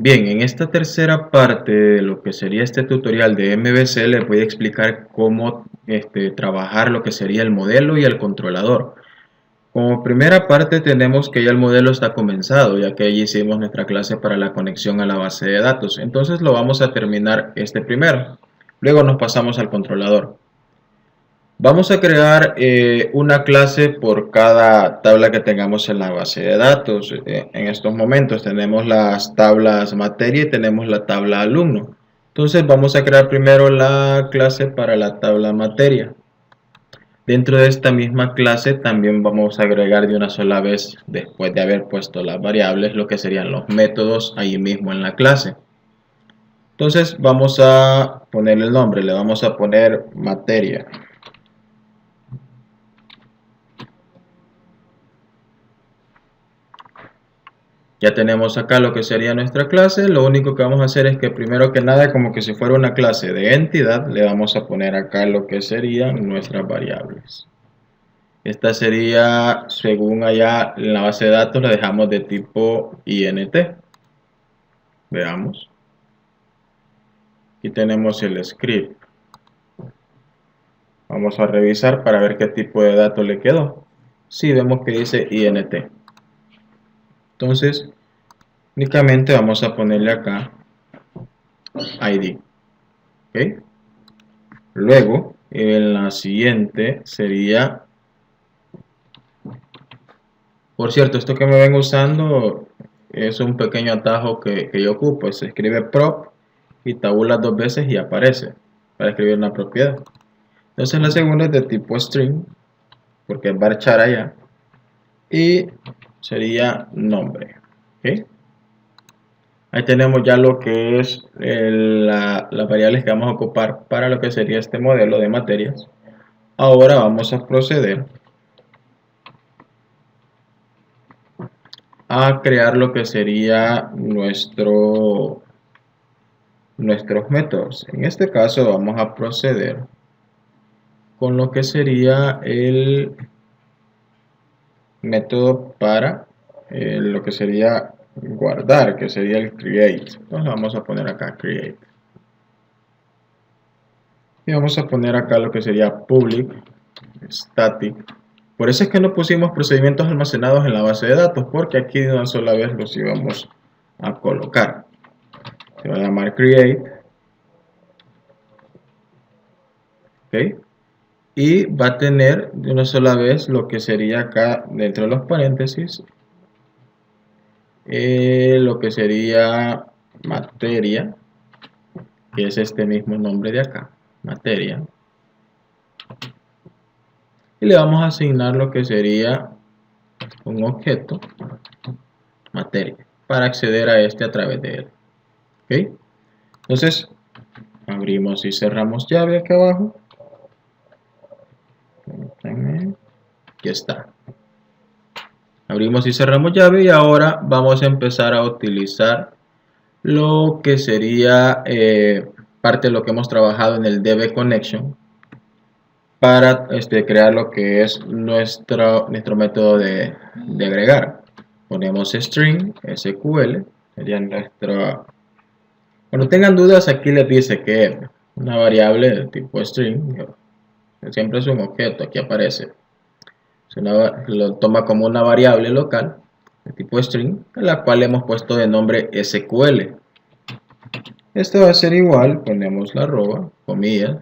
Bien, en esta tercera parte de lo que sería este tutorial de MVC les voy a explicar cómo trabajar lo que sería el modelo y el controlador. Como primera parte tenemos que ya el modelo está comenzado, ya que allí hicimos nuestra clase para la conexión a la base de datos. Entonces lo vamos a terminar primero. Luego nos pasamos al controlador. Vamos a crear una clase por cada tabla que tengamos en la base de datos. En estos momentos tenemos las tablas materia y tenemos la tabla alumno. Entonces vamos a crear primero la clase para la tabla materia. Dentro de esta misma clase también vamos a agregar de una sola vez, después de haber puesto las variables, lo que serían los métodos ahí mismo en la clase. Entonces vamos a ponerle el nombre, le vamos a poner materia. Ya tenemos acá lo que sería nuestra clase. Lo único que vamos a hacer es que primero que nada, como que si fuera una clase de entidad, le vamos a poner acá lo que serían nuestras variables. Esta sería, según allá en la base de datos, la dejamos de tipo int. Veamos. Aquí tenemos el script. Vamos a revisar para ver qué tipo de dato le quedó. Sí, vemos que dice int. Entonces, únicamente vamos a ponerle acá id. ¿Ok? Luego, en la siguiente sería... Por cierto, esto que me ven usando es un pequeño atajo que yo ocupo. Se escribe prop y tabula dos veces y aparece para escribir una propiedad. Entonces la segunda es de tipo string, porque es varchar allá. Y sería nombre. ¿Okay? Ahí tenemos ya lo que es las variables que vamos a ocupar para lo que sería este modelo de materias. Ahora vamos a proceder a crear lo que sería nuestros métodos. En este caso vamos a proceder con lo que sería el método para lo que sería guardar, que sería el create. Entonces vamos a poner acá create. Y vamos a poner acá lo que sería public static. Por eso es que no pusimos procedimientos almacenados en la base de datos, porque aquí de una sola vez los íbamos a colocar. Se va a llamar create. ¿Ok? Y va a tener de una sola vez lo que sería acá dentro de los paréntesis lo que sería materia, que es este mismo nombre de acá, materia, y le vamos a asignar lo que sería un objeto materia para acceder a este a través de él. ¿Ok? Entonces abrimos y cerramos llave acá abajo. Aquí está. Abrimos y cerramos llave y ahora vamos a empezar a utilizar lo que sería parte de lo que hemos trabajado en el DB Connection para crear lo que es nuestro método de agregar. Ponemos string SQL, sería nuestro... Cuando tengan dudas, aquí les dice que una variable de tipo string, siempre es un objeto, aquí aparece. Lo toma como una variable local de tipo string, a la cual hemos puesto de nombre SQL. Esto va a ser igual, ponemos la arroba, comillas,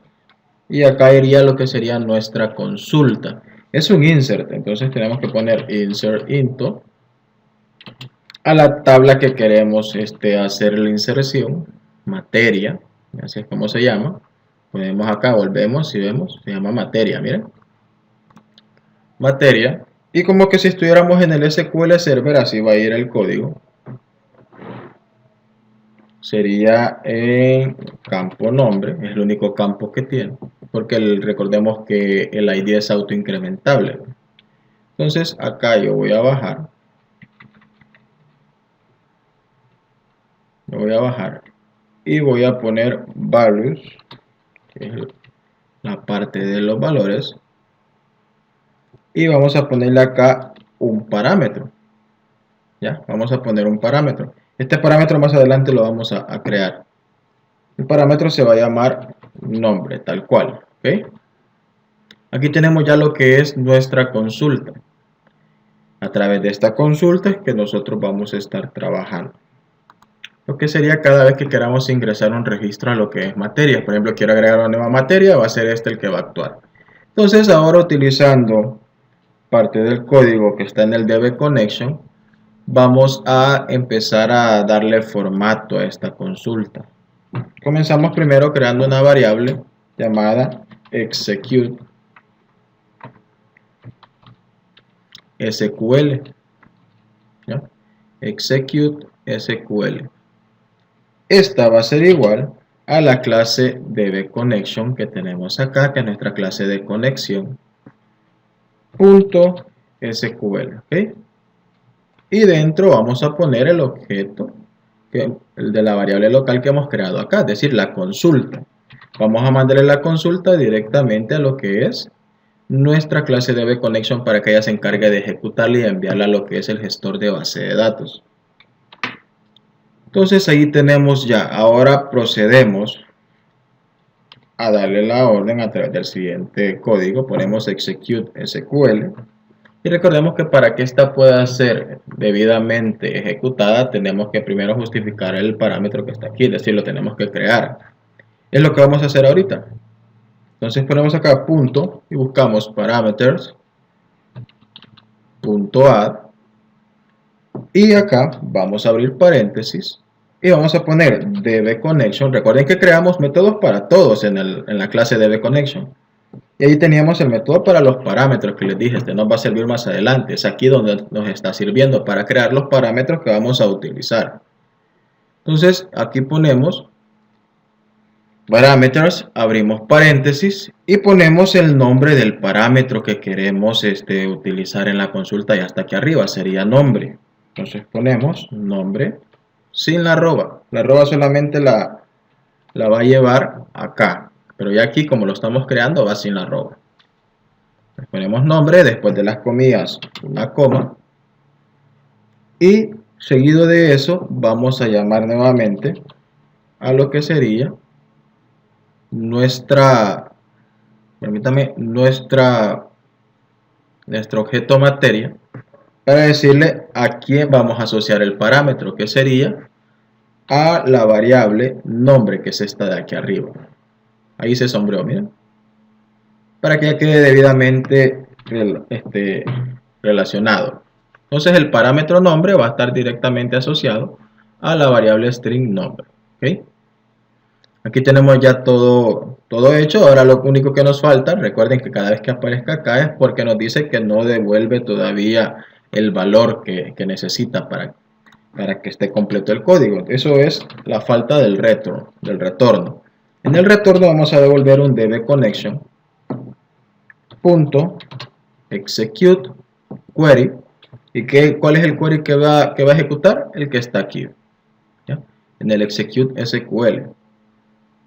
y acá iría lo que sería nuestra consulta. Es un insert, entonces tenemos que poner insert into a la tabla que queremos hacer la inserción, materia, así es como se llama. Ponemos acá, volvemos y vemos, se llama materia, miren. Materia, y como que si estuviéramos en el SQL Server, así va a ir el código. Sería en campo nombre, es el único campo que tiene, porque recordemos que el ID es autoincrementable. Entonces acá yo voy a bajar, y voy a poner values, que es la parte de los valores, y vamos a ponerle acá un parámetro. Ya, vamos a poner un parámetro. Este parámetro más adelante lo vamos a crear. El parámetro se va a llamar nombre, tal cual. ¿Ok? Aquí tenemos ya lo que es nuestra consulta. A través de esta consulta es que nosotros vamos a estar trabajando. Lo que sería cada vez que queramos ingresar un registro a lo que es materia. Por ejemplo, quiero agregar una nueva materia, va a ser este el que va a actuar. Entonces, ahora utilizando parte del código que está en el DB Connection, vamos a empezar a darle formato a esta consulta. Comenzamos primero creando una variable llamada execute SQL. ¿Ya? Execute SQL. Esta va a ser igual a la clase DBConnection que tenemos acá, que es nuestra clase de conexión. Punto SQL. ¿Okay? Y dentro vamos a poner el objeto, el de la variable local que hemos creado acá, es decir, la consulta. Vamos a mandarle la consulta directamente a lo que es nuestra clase DBConnection para que ella se encargue de ejecutarla y enviarla a lo que es el gestor de base de datos. Entonces ahí tenemos ya, ahora procedemos a darle la orden a través del siguiente código, ponemos execute SQL y recordemos que para que esta pueda ser debidamente ejecutada tenemos que primero justificar el parámetro que está aquí, es decir, lo tenemos que crear. Es lo que vamos a hacer ahorita. Entonces ponemos acá punto y buscamos parameters punto add y acá vamos a abrir paréntesis y vamos a poner DBConnection. Recuerden que creamos métodos para todos en la clase DBConnection. Y ahí teníamos el método para los parámetros que les dije. Este nos va a servir más adelante. Es aquí donde nos está sirviendo para crear los parámetros que vamos a utilizar. Entonces aquí ponemos parameters, abrimos paréntesis y ponemos el nombre del parámetro que queremos utilizar en la consulta y hasta aquí arriba sería nombre. Entonces ponemos nombre sin la arroba. La arroba solamente la va a llevar acá. Pero ya aquí, como lo estamos creando, va sin la arroba. Le ponemos nombre, después de las comillas, una coma. Y seguido de eso, vamos a llamar nuevamente a lo que sería nuestro objeto materia, para decirle a quién vamos a asociar el parámetro, que sería a la variable nombre, que es esta de aquí arriba. Ahí se sombreó, miren, para que ya quede debidamente relacionado. Entonces el parámetro nombre va a estar directamente asociado a la variable string nombre. ¿Okay? Aquí tenemos ya todo hecho. Ahora lo único que nos falta, recuerden que cada vez que aparezca acá es porque nos dice que no devuelve todavía el valor que necesita para que esté completo el código. Eso es la falta del retorno. En el retorno vamos a devolver un DBConnection punto execute query. ¿Y cuál es el query que va a ejecutar? El que está aquí, ¿ya? En el execute SQL.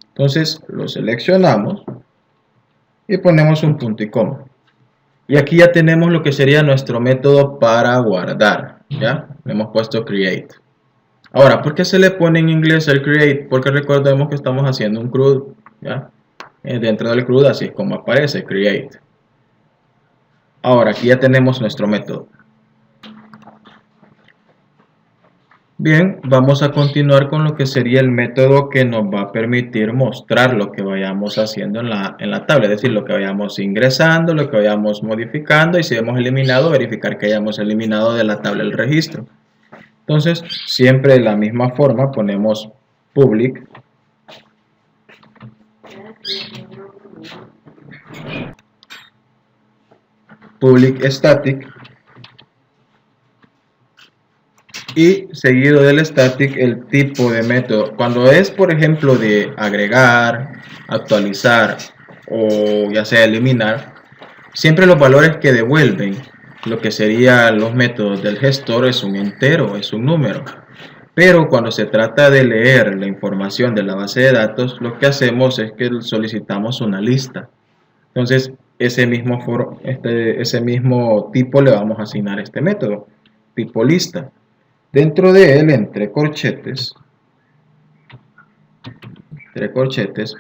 Entonces lo seleccionamos y ponemos un punto y coma. Y aquí ya tenemos lo que sería nuestro método para guardar, ¿ya? Le hemos puesto create. Ahora, ¿por qué se le pone en inglés el create? Porque recordemos que estamos haciendo un CRUD, ¿ya? Dentro del CRUD así es como aparece, create. Ahora, aquí ya tenemos nuestro método. Bien, vamos a continuar con lo que sería el método que nos va a permitir mostrar lo que vayamos haciendo en la tabla, es decir, lo que vayamos ingresando, lo que vayamos modificando y si hemos eliminado, verificar que hayamos eliminado de la tabla el registro. Entonces, siempre de la misma forma ponemos public static y seguido del static el tipo de método. Cuando es, por ejemplo, de agregar, actualizar o ya sea eliminar, siempre los valores que devuelven lo que serían los métodos del gestor es un entero, es un número. Pero cuando se trata de leer la información de la base de datos, lo que hacemos es que solicitamos una lista. Entonces, ese mismo tipo le vamos a asignar este método, tipo lista. Dentro de él, entre corchetes,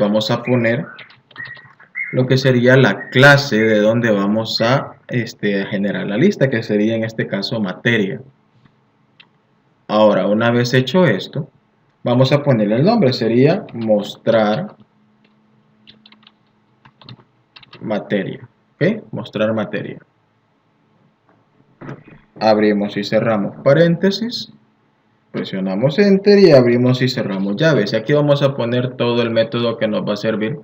vamos a poner lo que sería la clase de donde vamos a generar la lista, que sería en este caso materia. Ahora, una vez hecho esto, vamos a ponerle el nombre, sería mostrar materia. ¿Ok? Mostrar materia. Abrimos y cerramos paréntesis, presionamos enter y abrimos y cerramos llaves. Y aquí vamos a poner todo el método que nos va a servir,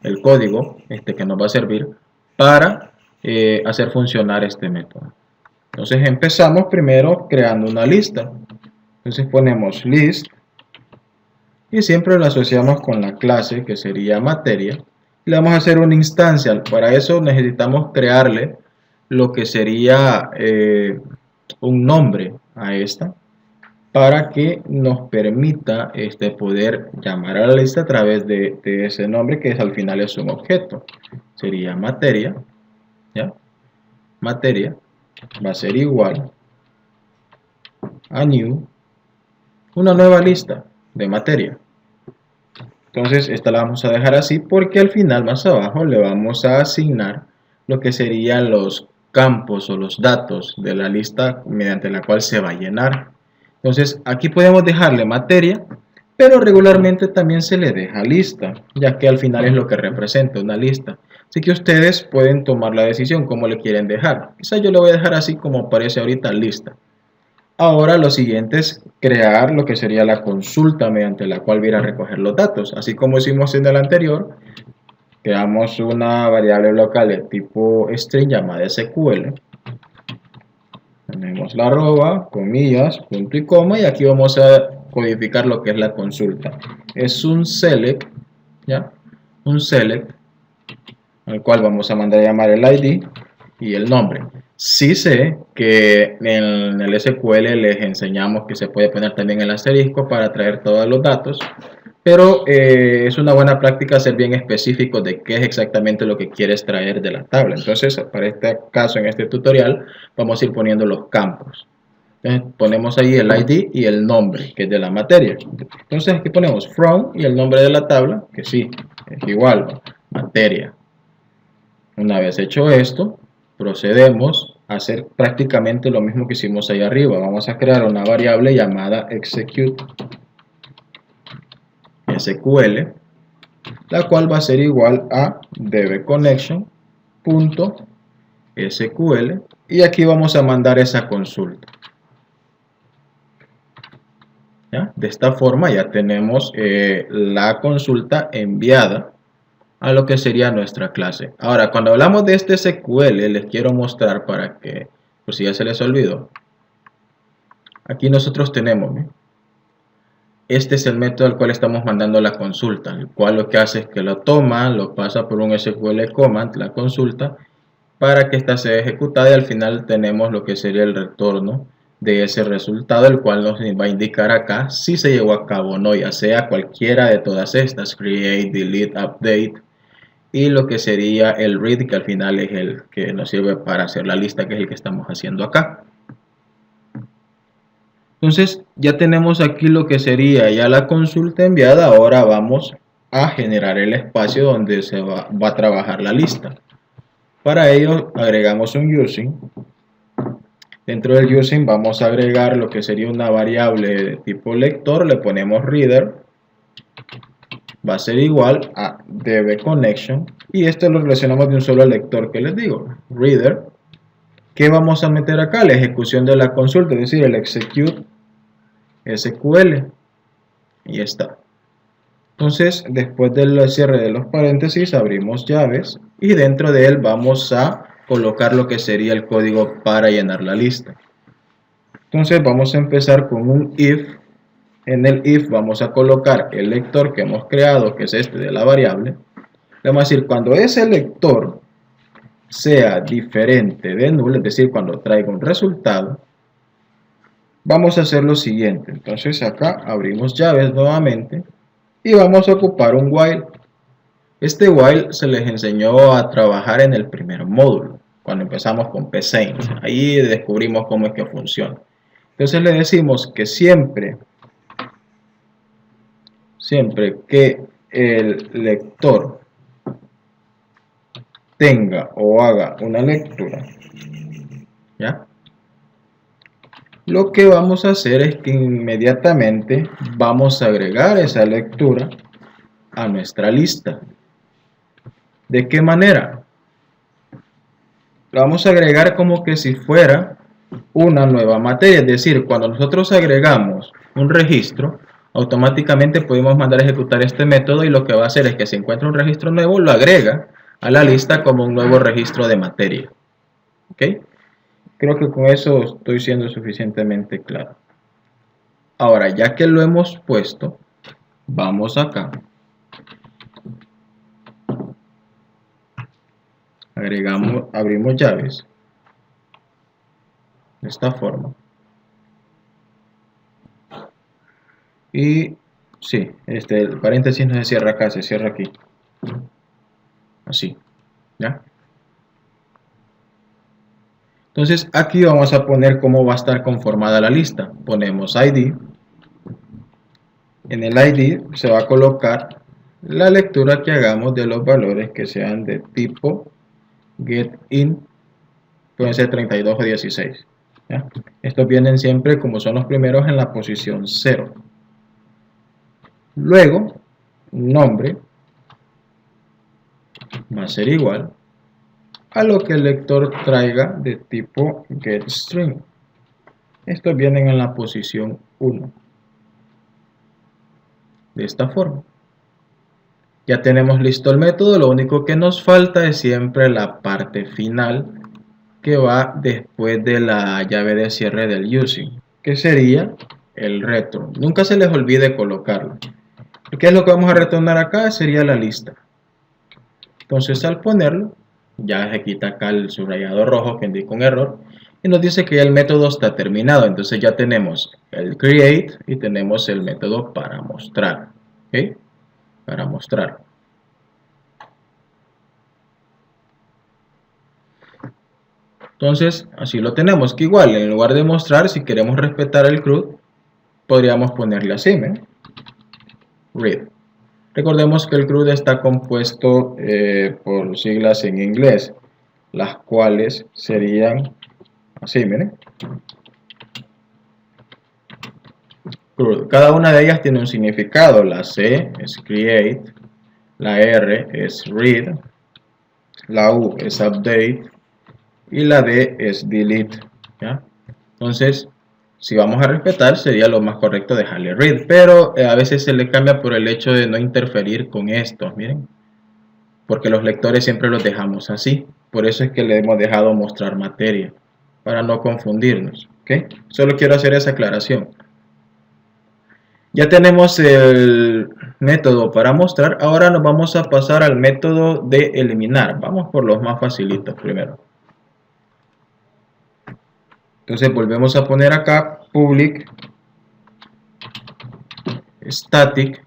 el código que nos va a servir para hacer funcionar este método. Entonces empezamos primero creando una lista. Entonces ponemos list y siempre lo asociamos con la clase que sería materia. Le vamos a hacer una instancia. Para eso necesitamos crearle lo que sería un nombre a esta, para que nos permita poder llamar a la lista a través de ese nombre, que al final es un objeto. Sería materia, ¿ya? Materia va a ser igual a new, una nueva lista de materia. Entonces esta la vamos a dejar así porque al final más abajo le vamos a asignar lo que serían los campos o los datos de la lista mediante la cual se va a llenar. Entonces aquí podemos dejarle materia, pero regularmente también se le deja lista, ya que al final es lo que representa una lista. Así que ustedes pueden tomar la decisión cómo le quieren dejar. Quizás yo le voy a dejar así como aparece ahorita, lista. Ahora lo siguiente es crear lo que sería la consulta mediante la cual viene a recoger los datos. Así como hicimos en el anterior, creamos una variable local de tipo string llamada SQL. Tenemos la arroba, comillas, punto y coma, y aquí vamos a codificar lo que es la consulta. Es un select, ¿ya? Un select, al cual vamos a mandar a llamar el ID y el nombre. Sí sé que en el SQL les enseñamos que se puede poner también el asterisco para traer todos los datos, pero es una buena práctica ser bien específico de qué es exactamente lo que quieres traer de la tabla. Entonces, para este caso, en este tutorial, vamos a ir poniendo los campos. Entonces, ponemos ahí el ID y el nombre, que es de la materia. Entonces, aquí ponemos from y el nombre de la tabla, que sí, es igual, ¿no? Materia. Una vez hecho esto, procedemos a hacer prácticamente lo mismo que hicimos ahí arriba. Vamos a crear una variable llamada execute SQL, la cual va a ser igual a dbconnection.sql, y aquí vamos a mandar esa consulta. ¿Ya? De esta forma ya tenemos la consulta enviada a lo que sería nuestra clase. Ahora, cuando hablamos de este SQL, les quiero mostrar para que, por si ya se les olvidó, aquí nosotros tenemos, ¿no? Este es el método al cual estamos mandando la consulta, el cual lo que hace es que lo toma, lo pasa por un SQL command, la consulta, para que ésta sea ejecutada, y al final tenemos lo que sería el retorno de ese resultado, el cual nos va a indicar acá si se llevó a cabo o no, ya sea cualquiera de todas estas, create, delete, update, y lo que sería el read, que al final es el que nos sirve para hacer la lista, que es el que estamos haciendo acá. Entonces ya tenemos aquí lo que sería ya la consulta enviada. Ahora vamos a generar el espacio donde se va a trabajar la lista. Para ello agregamos un using. Dentro del using vamos a agregar lo que sería una variable de tipo lector. Le ponemos reader. Va a ser igual a dbConnection. Y esto lo relacionamos de un solo lector que les digo. Reader. ¿Qué vamos a meter acá? La ejecución de la consulta, es decir, el execute SQL, y ya está. Entonces, después del cierre de los paréntesis, abrimos llaves y dentro de él vamos a colocar lo que sería el código para llenar la lista. Entonces, vamos a empezar con un if. En el if vamos a colocar el lector que hemos creado, que es este de la variable. Le vamos a decir, cuando ese lector sea diferente de null, es decir, cuando traiga un resultado, vamos a hacer lo siguiente. Entonces acá abrimos llaves nuevamente y vamos a ocupar un while. Este while se les enseñó a trabajar en el primer módulo, cuando empezamos con pSaint. Ahí descubrimos cómo es que funciona. Entonces le decimos que siempre que el lector tenga o haga una lectura, ¿ya? Lo que vamos a hacer es que inmediatamente vamos a agregar esa lectura a nuestra lista. ¿De qué manera? La vamos a agregar como que si fuera una nueva materia, es decir, cuando nosotros agregamos un registro, automáticamente podemos mandar a ejecutar este método y lo que va a hacer es que si encuentra un registro nuevo, lo agrega a la lista como un nuevo registro de materia. ¿Ok? Creo que con eso estoy siendo suficientemente claro. Ahora, ya que lo hemos puesto, vamos acá. Abrimos llaves de esta forma. Y sí, el paréntesis no se cierra acá, se cierra aquí. Así, ¿ya? Entonces aquí vamos a poner cómo va a estar conformada la lista. Ponemos ID. En el ID se va a colocar la lectura que hagamos de los valores que sean de tipo getIn. Pueden ser 32 o 16. ¿Ya? Estos vienen siempre como son los primeros en la posición 0. Luego, nombre va a ser igual a lo que el lector traiga de tipo getString. Estos vienen en la posición 1. De esta forma. Ya tenemos listo el método, lo único que nos falta es siempre la parte final que va después de la llave de cierre del using, que sería el return. Nunca se les olvide colocarlo. ¿Qué es lo que vamos a retornar acá? Sería la lista. Entonces al ponerlo, ya se quita acá el subrayado rojo que indica un error y nos dice que ya el método está terminado. Entonces ya tenemos el create y tenemos el método para mostrar. ¿Okay? Para mostrar. Entonces así lo tenemos, que igual en lugar de mostrar, si queremos respetar el CRUD, podríamos ponerle así, ¿eh? Read. Recordemos que el CRUD está compuesto por siglas en inglés, las cuales serían así, miren. CRUD. Cada una de ellas tiene un significado. La C es create, la R es read, la U es update y la D es delete. ¿Ya? Entonces, si vamos a respetar, sería lo más correcto dejarle read, pero a veces se le cambia por el hecho de no interferir con estos, miren, porque los lectores siempre los dejamos así, por eso es que le hemos dejado mostrar materia, para no confundirnos, ¿ok? Solo quiero hacer esa aclaración. Ya tenemos el método para mostrar, ahora nos vamos a pasar al método de eliminar. Vamos por los más facilitos primero. Entonces volvemos a poner acá public static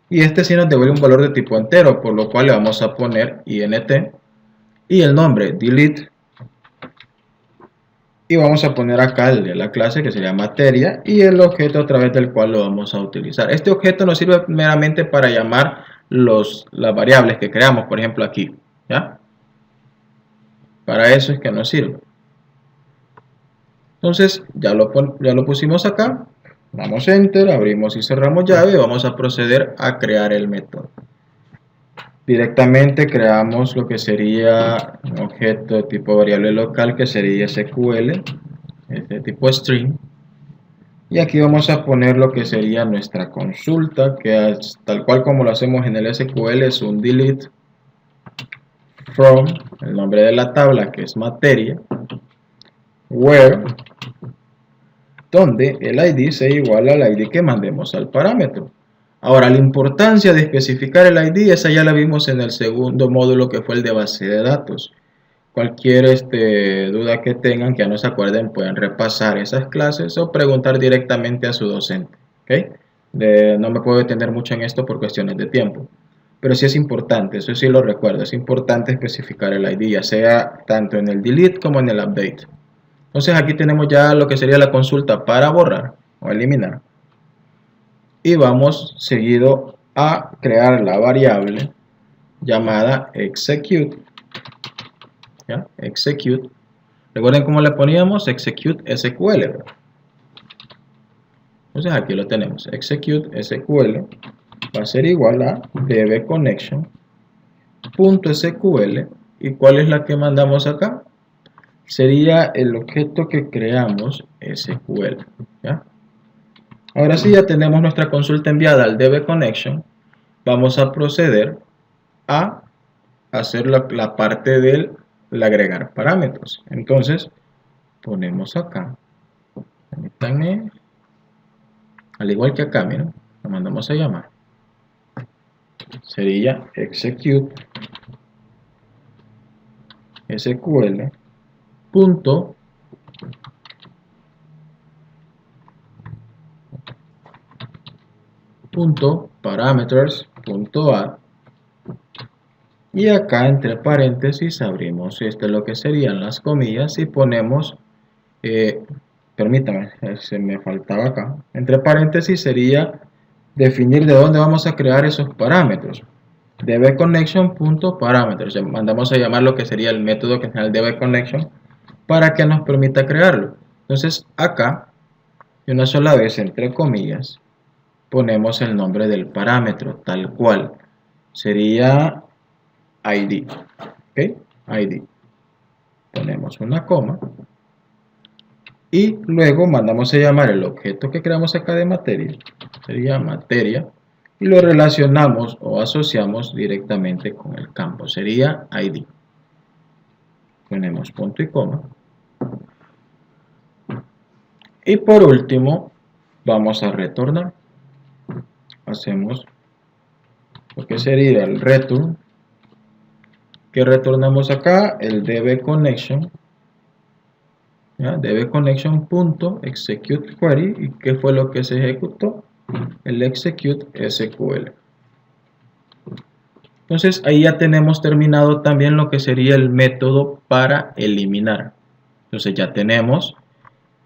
y este sí nos devuelve un valor de tipo entero, por lo cual le vamos a poner int y el nombre delete y vamos a poner acá el de la clase que sería materia y el objeto a través del cual lo vamos a utilizar. Este objeto nos sirve meramente para llamar las variables que creamos, por ejemplo aquí, ¿ya? Para eso es que nos sirve. Entonces ya lo pusimos acá, damos enter, abrimos y cerramos llave y vamos a proceder a crear el método. Directamente creamos lo que sería un objeto de tipo variable local que sería SQL, de tipo string. Y aquí vamos a poner lo que sería nuestra consulta, que es, tal cual como lo hacemos en el SQL, es un delete from, el nombre de la tabla que es materia, where, donde el ID sea igual al ID que mandemos al parámetro. Ahora, la importancia de especificar el ID, esa ya la vimos en el segundo módulo que fue el de base de datos. Cualquier duda que tengan, que ya no se acuerden, pueden repasar esas clases o preguntar directamente a su docente. ¿Okay? No me puedo detener mucho en esto por cuestiones de tiempo. Pero sí es importante, eso sí lo recuerdo, es importante especificar el ID, ya sea tanto en el delete como en el update. Entonces aquí tenemos ya lo que sería la consulta para borrar o eliminar. Y vamos seguido a crear la variable llamada execute. ¿Ya? Execute. Recuerden cómo le poníamos execute SQL, ¿verdad? Entonces aquí lo tenemos. Execute SQL va a ser igual a dbconnection.sql. ¿Y cuál es la que mandamos acá? Sería el objeto que creamos SQL. ¿Ya? Ahora sí ya tenemos nuestra consulta enviada al dbconnection. Vamos a proceder a hacer la parte del agregar parámetros. Entonces ponemos acá, permítanme, al igual que acá, miren, lo mandamos a llamar. Sería execute SQL punto parameters.add, y acá entre paréntesis abrimos lo que serían las comillas y ponemos, permítame, se me faltaba acá, entre paréntesis sería definir de dónde vamos a crear esos parámetros. dbconnection.parameters, mandamos a llamar lo que sería el método que es el dbconnection para que nos permita crearlo. Entonces acá, de una sola vez entre comillas, ponemos el nombre del parámetro tal cual, sería ID, ¿ok? ID, ponemos una coma y luego mandamos a llamar el objeto que creamos acá de materia, sería materia, y lo relacionamos o asociamos directamente con el campo, sería ID. Ponemos punto y coma. Y por último, vamos a retornar. Hacemos lo que sería el return. Que retornamos acá el dbconnection. dbconnection.execute query. ¿Y qué fue lo que se ejecutó? El execute SQL. Entonces ahí ya tenemos terminado también lo que sería el método para eliminar. Entonces ya tenemos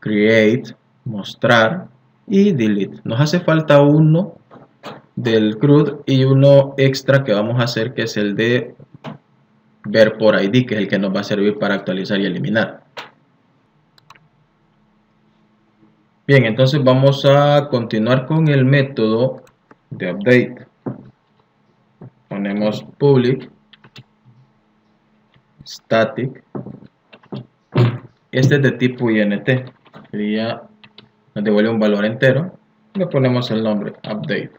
create, mostrar y delete. Nos hace falta uno del CRUD y uno extra que vamos a hacer, que es el de ver por ID, que es el que nos va a servir para actualizar y eliminar. Bien, entonces vamos a continuar con el método de update. Ponemos public static. Este es de tipo int, sería, nos devuelve un valor entero. Le ponemos el nombre update.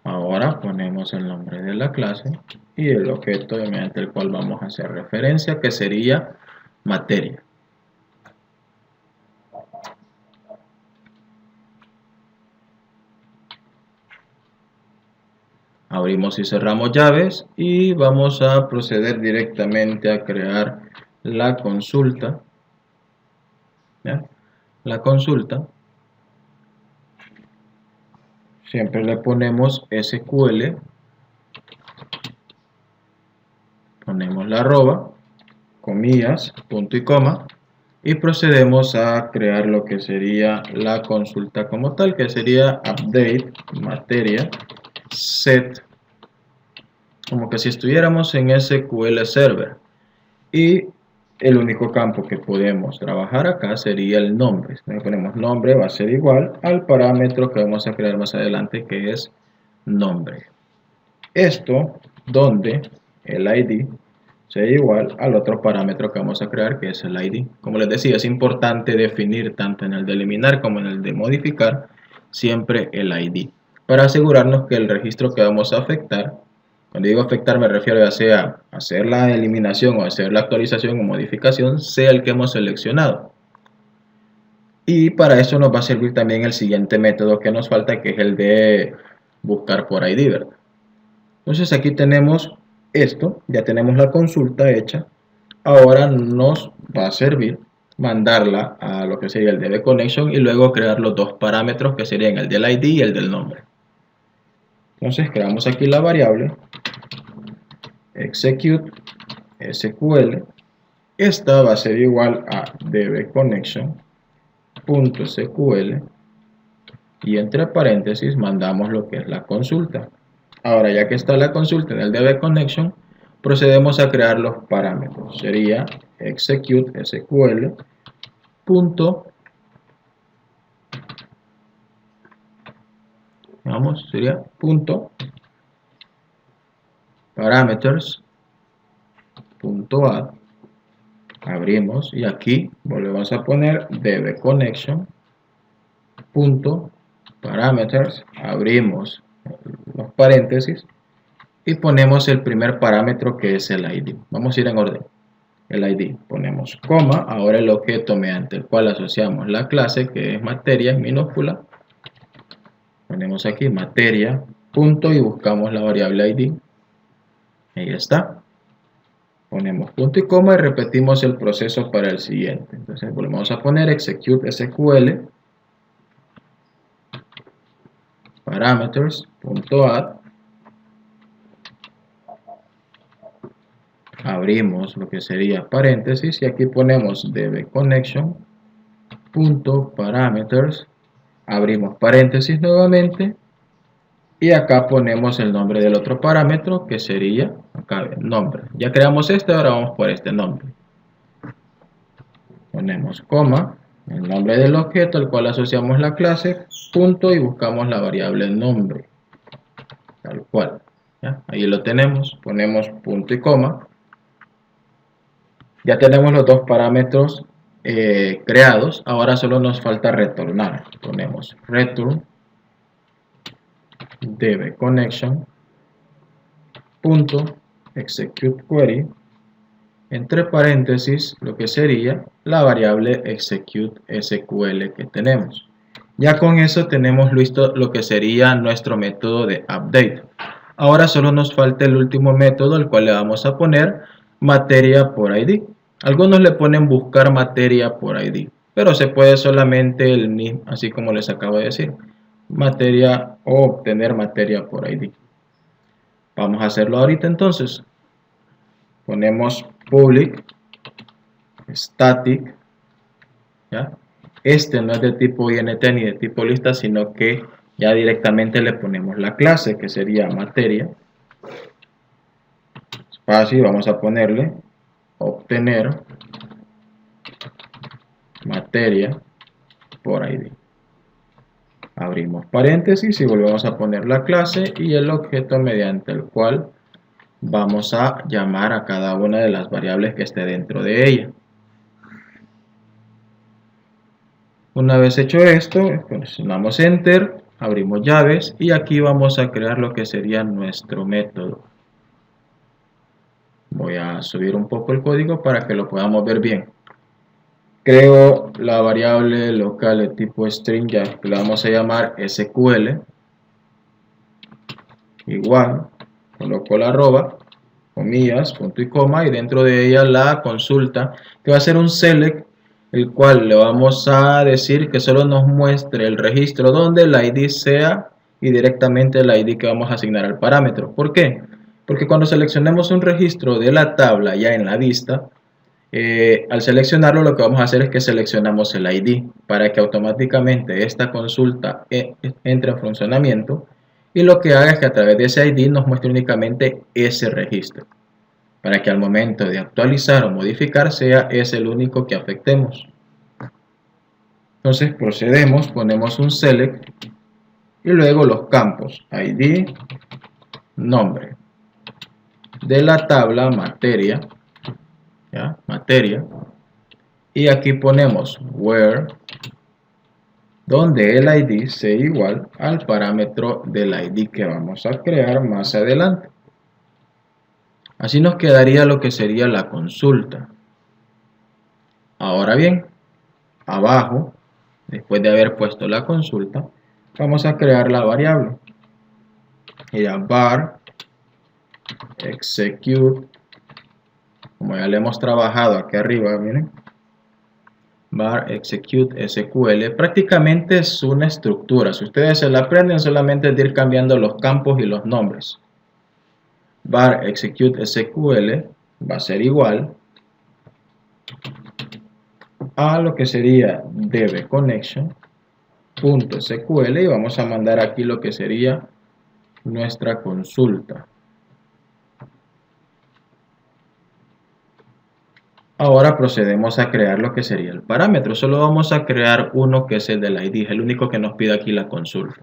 Ahora ponemos el nombre de la clase y el objeto mediante el cual vamos a hacer referencia, que sería materia. Abrimos y cerramos llaves y vamos a proceder directamente a crear la consulta. ¿Ya? La consulta. Siempre le ponemos SQL. Ponemos la arroba, comillas, punto y coma. Y procedemos a crear lo que sería la consulta como tal, que sería update materia set, como que si estuviéramos en SQL Server, y el único campo que podemos trabajar acá sería el nombre. Le ponemos nombre, va a ser igual al parámetro que vamos a crear más adelante, que es nombre. Esto donde el ID sea igual al otro parámetro que vamos a crear, que es el ID. Como les decía, es importante definir tanto en el de eliminar como en el de modificar siempre el ID, para asegurarnos que el registro que vamos a afectar, cuando digo afectar me refiero ya sea a hacer la eliminación o hacer la actualización o modificación, sea el que hemos seleccionado. Y para eso nos va a servir también el siguiente método que nos falta, que es el de buscar por ID, ¿verdad? Entonces aquí tenemos esto, ya tenemos la consulta hecha. Ahora nos va a servir mandarla a lo que sería el dbconnection y luego crear los dos parámetros que serían el del ID y el del nombre. Entonces creamos aquí la variable execute SQL esta va a ser igual a dbconnection.sql y entre paréntesis mandamos lo que es la consulta. Ahora, ya que está la consulta en el dbconnection, procedemos a crear los parámetros. Sería execute SQL sería parameters add, abrimos y aquí volvemos a poner dbconnection.parameters, abrimos los paréntesis y ponemos el primer parámetro que es el ID. Vamos a ir en orden. El ID, ponemos coma, ahora el objeto mediante el cual asociamos la clase que es materia en minúscula. Ponemos aquí materia, punto y buscamos la variable ID. Ahí está. Ponemos punto y coma y repetimos el proceso para el siguiente. Entonces volvemos a poner execute SQL parameters.add, abrimos lo que sería paréntesis y aquí ponemos dbconnection.parameters, abrimos paréntesis nuevamente y acá ponemos el nombre del otro parámetro que sería acá el nombre. Ya creamos este, ahora vamos por este nombre. Ponemos coma, el nombre del objeto al cual asociamos la clase, punto y buscamos la variable nombre. Tal cual. ¿Ya? Ahí lo tenemos, ponemos punto y coma. Ya tenemos los dos parámetros creados, ahora solo nos falta retornar. Ponemos return dbconnection.execute query entre paréntesis lo que sería la variable execute SQL que tenemos. Ya con eso tenemos listo lo que sería nuestro método de update. Ahora solo nos falta el último método, al cual le vamos a poner materia por ID. Algunos le ponen buscar materia por ID, pero se puede solamente el mismo, así como les acabo de decir, materia o obtener materia por ID. Vamos a hacerlo ahorita entonces. Ponemos public static, ¿ya? Este no es de tipo int ni de tipo lista, sino que ya directamente le ponemos la clase que sería materia. Espacio, vamos a ponerle obtener materia por ID. Abrimos paréntesis y volvemos a poner la clase y el objeto mediante el cual vamos a llamar a cada una de las variables que esté dentro de ella. Una vez hecho esto, presionamos Enter, abrimos llaves y aquí vamos a crear lo que sería nuestro método. Voy a subir un poco el código para que lo podamos ver bien. Creo la variable local de tipo string, ya que la vamos a llamar SQL, igual, coloco la arroba, comillas, punto y coma, y dentro de ella la consulta, que va a ser un select, el cual le vamos a decir que solo nos muestre el registro donde el ID sea y directamente el ID que vamos a asignar al parámetro. ¿Por qué? Porque cuando seleccionemos un registro de la tabla ya en la vista, al seleccionarlo lo que vamos a hacer es que seleccionamos el ID para que automáticamente esta consulta entre en funcionamiento y lo que haga es que a través de ese ID nos muestre únicamente ese registro para que al momento de actualizar o modificar sea ese el único que afectemos. Entonces procedemos, ponemos un select y luego los campos ID, nombre de la tabla materia, ¿ya? Materia, y aquí ponemos where, donde el ID sea igual al parámetro del ID que vamos a crear más adelante. Así nos quedaría lo que sería la consulta. Ahora bien, abajo, después de haber puesto la consulta, vamos a crear la variable. Sería var execute, como ya le hemos trabajado aquí arriba, miren, var execute SQL, prácticamente es una estructura. Si ustedes se la aprenden, solamente es de ir cambiando los campos y los nombres. Var execute SQL va a ser igual a lo que sería dbconnection.sql y vamos a mandar aquí lo que sería nuestra consulta. Ahora procedemos a crear lo que sería el parámetro. Solo vamos a crear uno que es el del ID, el único que nos pide aquí la consulta.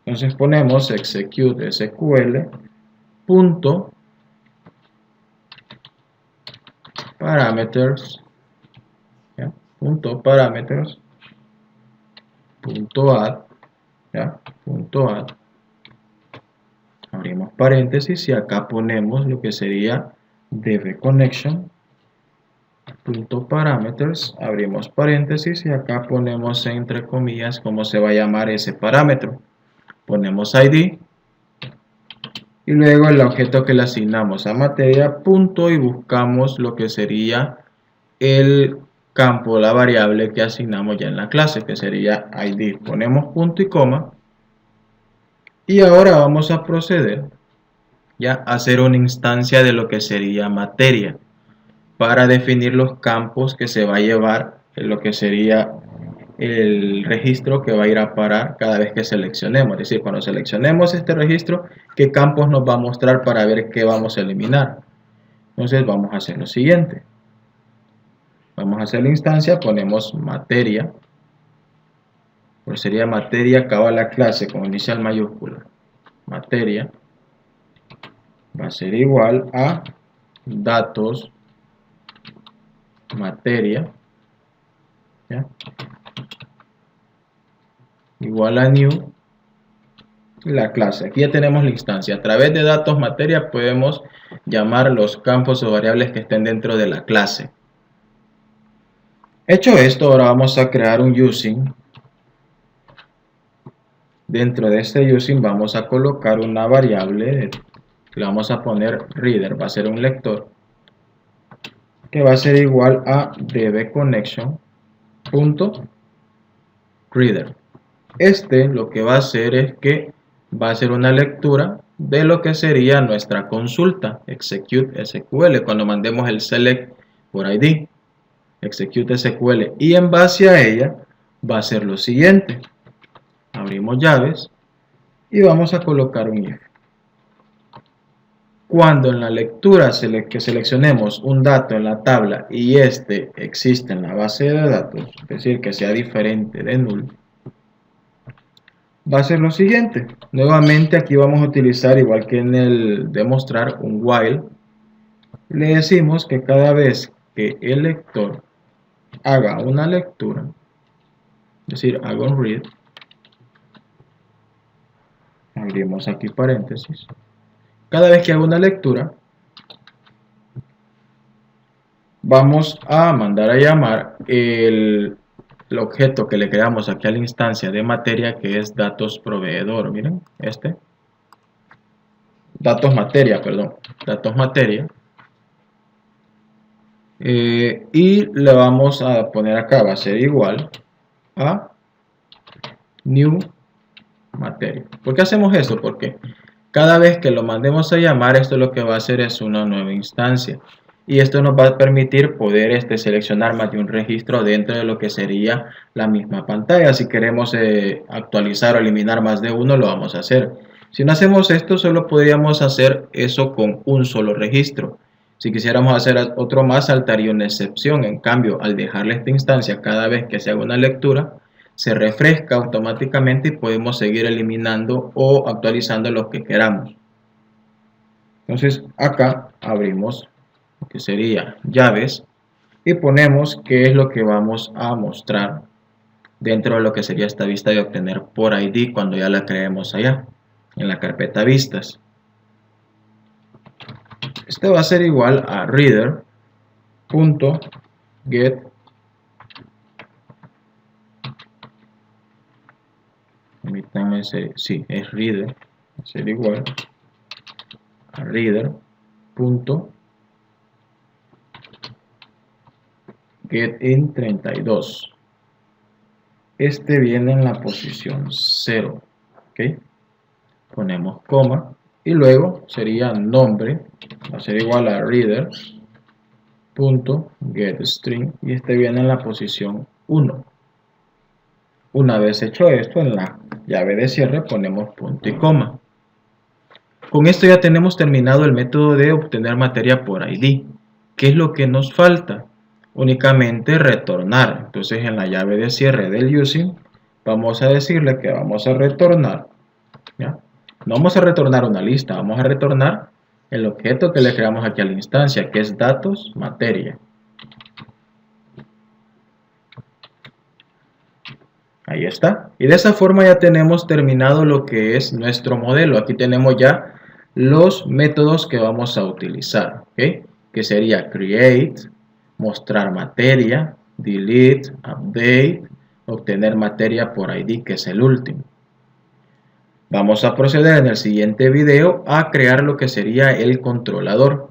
Entonces ponemos execute SQL punto parameters, ¿ya? Punto parameters punto add, ¿ya? Punto add, abrimos paréntesis y acá ponemos lo que sería dbconnection punto parameters, abrimos paréntesis y acá ponemos entre comillas cómo se va a llamar ese parámetro. Ponemos ID y luego el objeto que le asignamos a materia, punto, y buscamos lo que sería el campo, la variable que asignamos ya en la clase, que sería ID. Ponemos punto y coma y ahora vamos a proceder ya a hacer una instancia de lo que sería materia para definir los campos que se va a llevar en lo que sería el registro que va a ir a parar cada vez que seleccionemos. Es decir, cuando seleccionemos este registro, qué campos nos va a mostrar para ver qué vamos a eliminar. Entonces vamos a hacer lo siguiente. Vamos a hacer la instancia, ponemos materia, pues sería materia, acaba la clase con inicial mayúscula. Materia va a ser igual a datos materia, ¿ya? Igual a new la clase. Aquí ya tenemos la instancia. A través de datos materia podemos llamar los campos o variables que estén dentro de la clase. Hecho esto, ahora vamos a crear un using. Dentro de este using vamos a colocar una variable que le vamos a poner reader, va a ser un lector, que va a ser igual a dbconnection.reader. Este lo que va a hacer es que va a hacer una lectura de lo que sería nuestra consulta, execute SQL, cuando mandemos el select por ID, execute SQL, y en base a ella va a hacer lo siguiente. Abrimos llaves y vamos a colocar un if. Cuando en la lectura que seleccionemos un dato en la tabla y este existe en la base de datos, es decir, que sea diferente de null, va a ser lo siguiente. Nuevamente aquí vamos a utilizar, igual que en el demostrar, un while. Le decimos que cada vez que el lector haga una lectura, es decir, haga un read, abrimos aquí paréntesis, cada vez que haga una lectura, vamos a mandar a llamar el objeto que le creamos aquí a la instancia de materia, que es datos proveedor. Miren, datos materia, y le vamos a poner acá, va a ser igual a new materia. ¿Por qué hacemos esto? Porque cada vez que lo mandemos a llamar, esto lo que va a hacer es una nueva instancia. Y esto nos va a permitir poder seleccionar más de un registro dentro de lo que sería la misma pantalla. Si queremos actualizar o eliminar más de uno, lo vamos a hacer. Si no hacemos esto, solo podríamos hacer eso con un solo registro. Si quisiéramos hacer otro más, saltaría una excepción. En cambio, al dejarle esta instancia cada vez que se haga una lectura, se refresca automáticamente y podemos seguir eliminando o actualizando los que queramos. Entonces acá abrimos lo que sería llaves y ponemos qué es lo que vamos a mostrar dentro de lo que sería esta vista de obtener por ID cuando ya la creemos allá en la carpeta vistas. Este va a ser igual a reader.get permítanme, sí, es reader, va a ser igual a reader.getIn32. Este viene en la posición 0, ¿ok? Ponemos coma y luego sería nombre, va a ser igual a reader punto getString y este viene en la posición 1. Una vez hecho esto, en la llave de cierre ponemos punto y coma. Con esto ya tenemos terminado el método de obtener materia por ID. ¿Qué es lo que nos falta? Únicamente retornar. Entonces en la llave de cierre del using vamos a decirle que vamos a retornar, ¿ya? No vamos a retornar una lista, vamos a retornar el objeto que le creamos aquí a la instancia, que es datos materia. Ahí está. Y de esa forma ya tenemos terminado lo que es nuestro modelo. Aquí tenemos ya los métodos que vamos a utilizar, ¿ok? Que sería create, mostrar materia, delete, update, obtener materia por ID, que es el último. Vamos a proceder en el siguiente video a crear lo que sería el controlador.